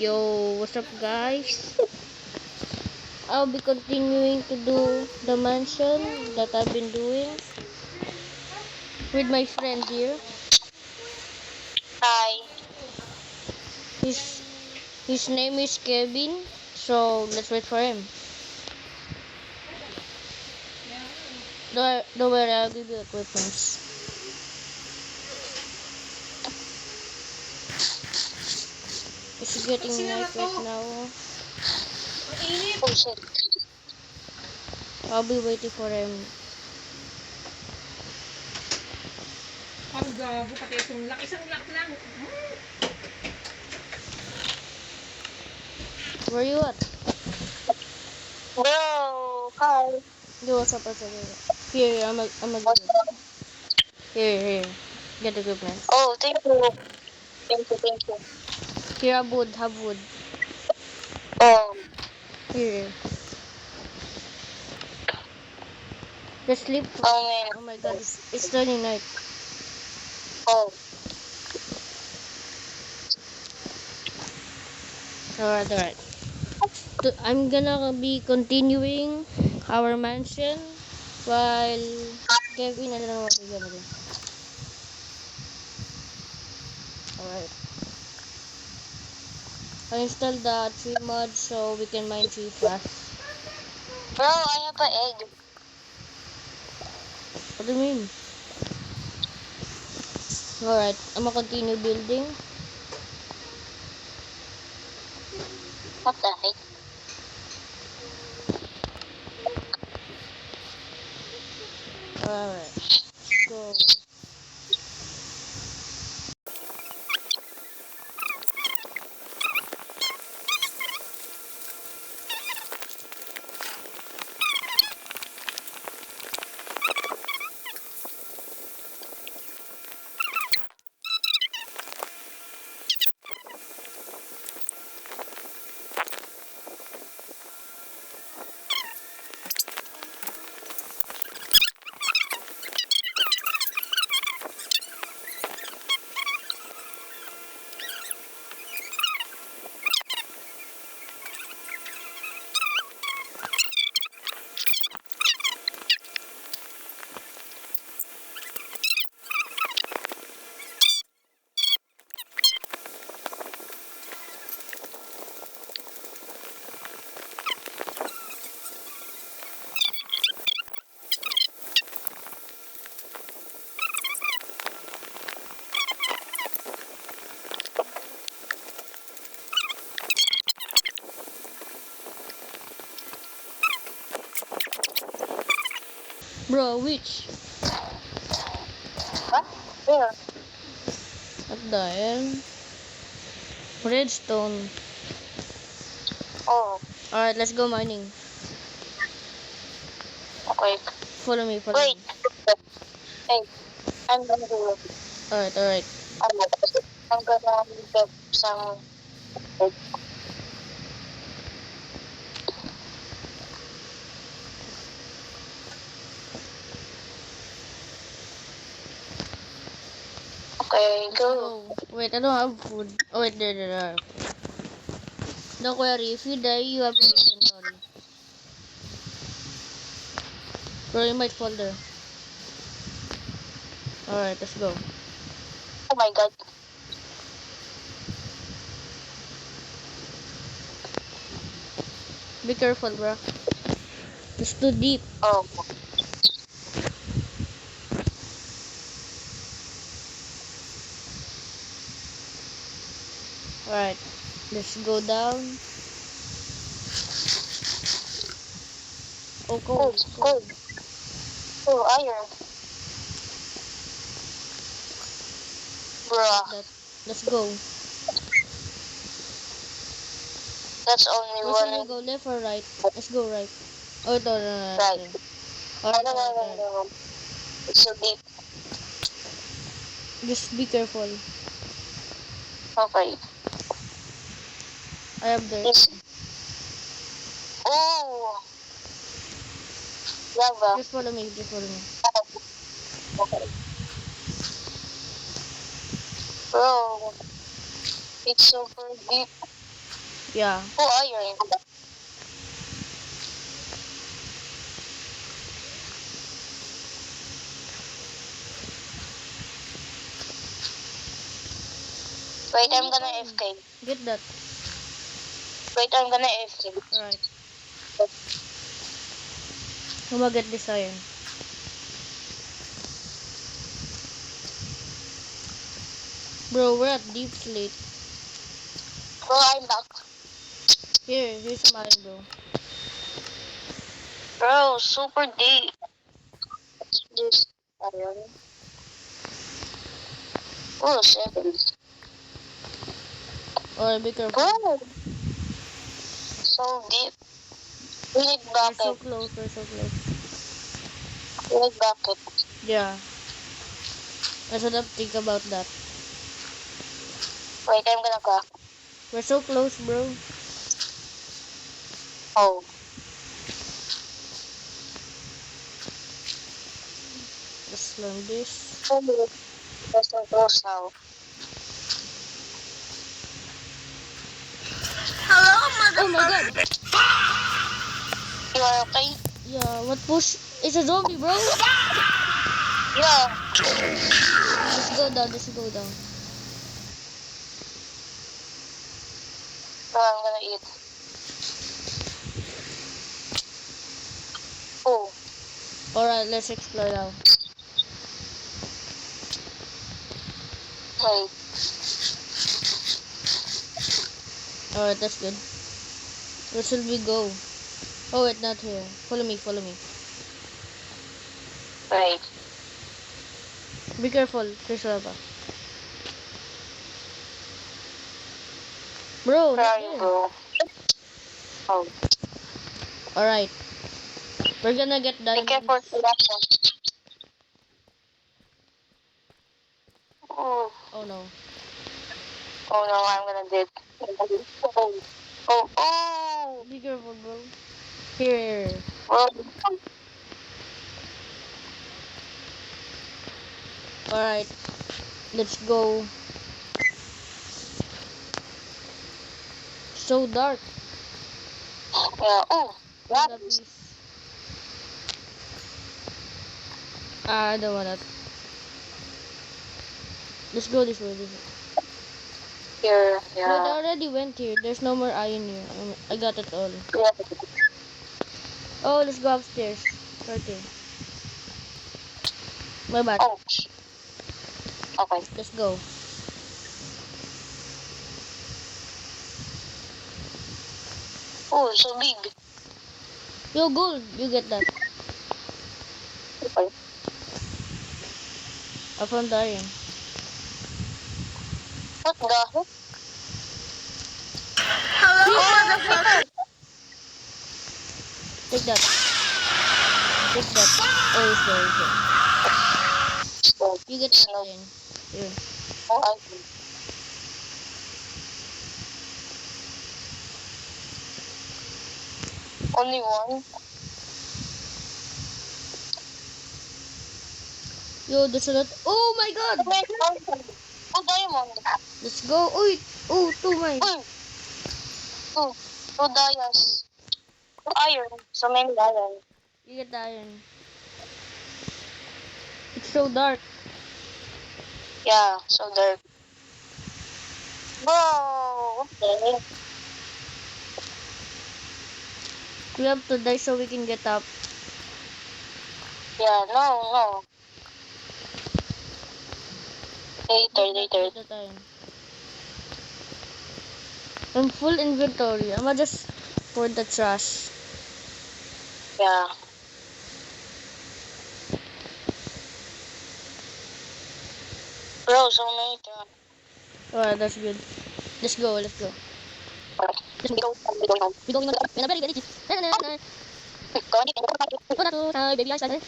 Yo, what's up guys? I'll be continuing to do the mansion that I've been doing with my friend here. Hi. His name is Kevin, so let's wait for him. Don't worry, I'll give you equipment. It's getting night right now. Oh shit. I'll be waiting for him. Ang gago, pati isang lock lang. Where you at? Bro, hi. Yo, what's up? Here, I'm a What's up? Here. Get equipment. Oh, thank you. Thank you. Here, have wood. Oh, Here. Let's sleep. man. Oh my god, it's turning night. Oh, Alright. I'm gonna be continuing our mansion while Kevin, I don't know what we're gonna do. Alright. I installed the tree mod so we can mine tree fast. bro, I have an egg. What do you mean? Alright, I'm gonna continue building. What the heck? Alright. So bro, which? What? Where? What the hell? Redstone. Oh, Alright, let's go mining. okay. Follow me. Wait. Hey, I'm gonna do it. Alright. I'm gonna get some egg. Okay, go. Oh, wait, I don't have food. Oh, wait, there. Don't worry, if you die, you have inventory. Bro, you might fall there. Alright, let's go. Oh my god. Be careful, bro. It's too deep. Oh. Alright, let's go down. Oh, cold. Cold. Oh, iron. Bruh. Let's go. That's only Where should we one. go, left or right? Let's go right. Oh, no. Right. Alright, No. It's so deep. Just be careful. Okay. I have dirt. Oh! Lava. Just follow me. Okay. Bro, it's super deep. Yeah. Oh, iron. Wait, I'm gonna AFK. Get that. Wait, I'm gonna AFK. Alright. I'm gonna get this iron. Bro, we're at deep slate. Bro, I'm back. Here's some iron, bro. Bro, super deep. This iron. Oh, 7. Alright, be careful. Bro, so deep. We need We're so bucket. close, we're so close. We need bucket. Yeah. I should have think about that. Wait, I'm gonna crack. We're so close, bro. Oh. Let's learn this. We're so close now. Oh my god! You are okay? Yeah, what push? It's a zombie, bro! Yeah. Let's go down, let's go down. No, I'm gonna eat. Oh. Alright, let's explore now. Wait. Alright, that's good. Where should we go? Oh wait, not here. Follow me, follow me. Wait. Be careful, there's lava. Bro, Where not are you, here. bro? Oh. Alright. We're gonna get Be diamonds. careful for that one. Oh. Oh no. Oh no, I'm gonna dead. Oh. Oh. Oh. Be careful, bro. Here. Bro. Alright. Let's go. So dark. Yeah. Oh. What? That is... I don't want that. Let's go this way, this way. Here. But I Yeah. already went here. There's no more iron here. I got it all. Yeah. Oh, let's go upstairs. Okay. My bad. Oh. Okay. Let's go. Oh, so big. Yo, gold. You get that. Okay. I found the iron. What the? Take that. Take that. Oh, it's there, it's there. Oh, You get the iron. Here. I see. Only one? Yo, there's a lot. Oh my god! Oh, diamond. Let's go. Uy! Oh, two mine. Oh, two diamonds. Two iron. So many iron. You get the iron. It's so dark. Yeah, so dark. Bro, okay. We have to die so we can get up. Yeah, no. Later. Get the iron. I'm full inventory. I'ma just pour the trash. Yeah. Bro, so many times. Alright, that's good. Let's go, let's go. We go home. We going on the very, very cheap. Go on, Hi, baby, I started.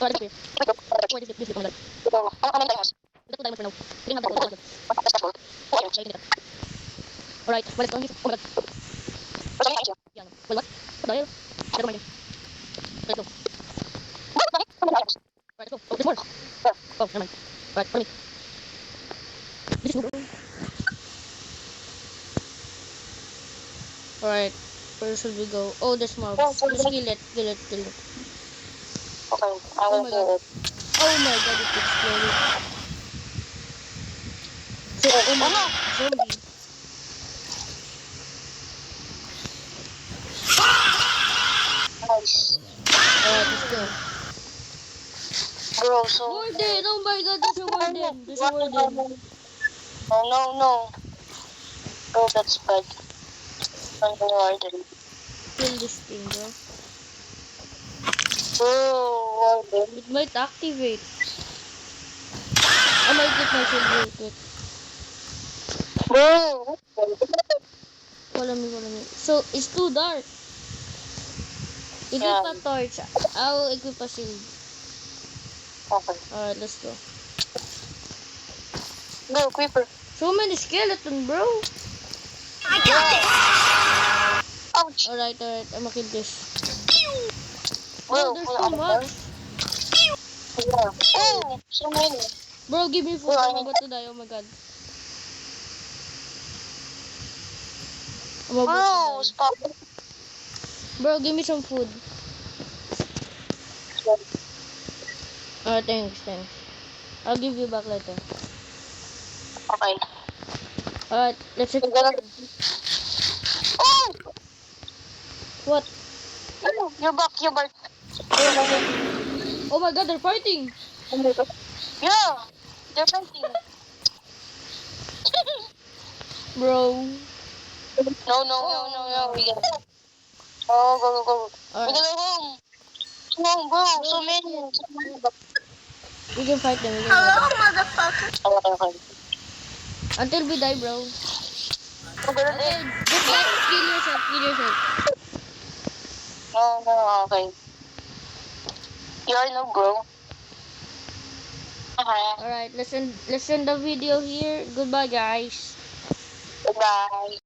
Oh, that's weird. Wait, this is on that. go. How many diamonds? That's two diamonds for now. We didn't have that gold. That's gold. Oh, iron. Yeah, you can get that. Alright, well, let's go. Oh my god. Bro, so many irons Yeah, no. Wait, what? What the hell? Never mind. Let's go. here. How many irons? Alright, let's go. Oh, there's more. Where? Oh, never mind. Alright, follow me. This is Alright, where should we go? Oh, there's mobs. Oh, Just kill it, kill it, kill it. Okay, I Oh will my do god. it. Oh my god, it exploded. So, oh my god, zombie. Nice. Alright, let's go. Bro, so... Warden! Oh my god, there's a warden! There's a warden. Oh, no. Oh, that's bad. I'm the warden. Kill this thing, bro. Oh, warden. It might activate. I might get my shield real quick. Bro. Follow me, follow me. So, it's too dark. Equip Yeah. a torch. I'll equip a shield. Okay. Alright, let's go. Go, creeper. So many skeleton, bro. Ouch. Alright, I'ma kill this. Bro, Bro, there's full too armor. much. Yeah. Oh, so many. Bro, give me food. I'm about to die. Oh my god. I'm about Bro, to die. stop. Bro, give me some food. Thanks. I'll give you back later. Okay. Alright, let's I'm explore. gonna... Oh! What? Oh, you're back. Oh my god, they're fighting. Yeah, they're fighting. Bro. No. We gotta... Oh, go. We Alright, gotta go home. No, bro, so many. we can fight them. Okay. Until we die, bro. I'm gonna Okay, do... just like kill yourself. No, okay. You're no bro. Okay. Alright, let's end the video here. Goodbye, guys. Goodbye.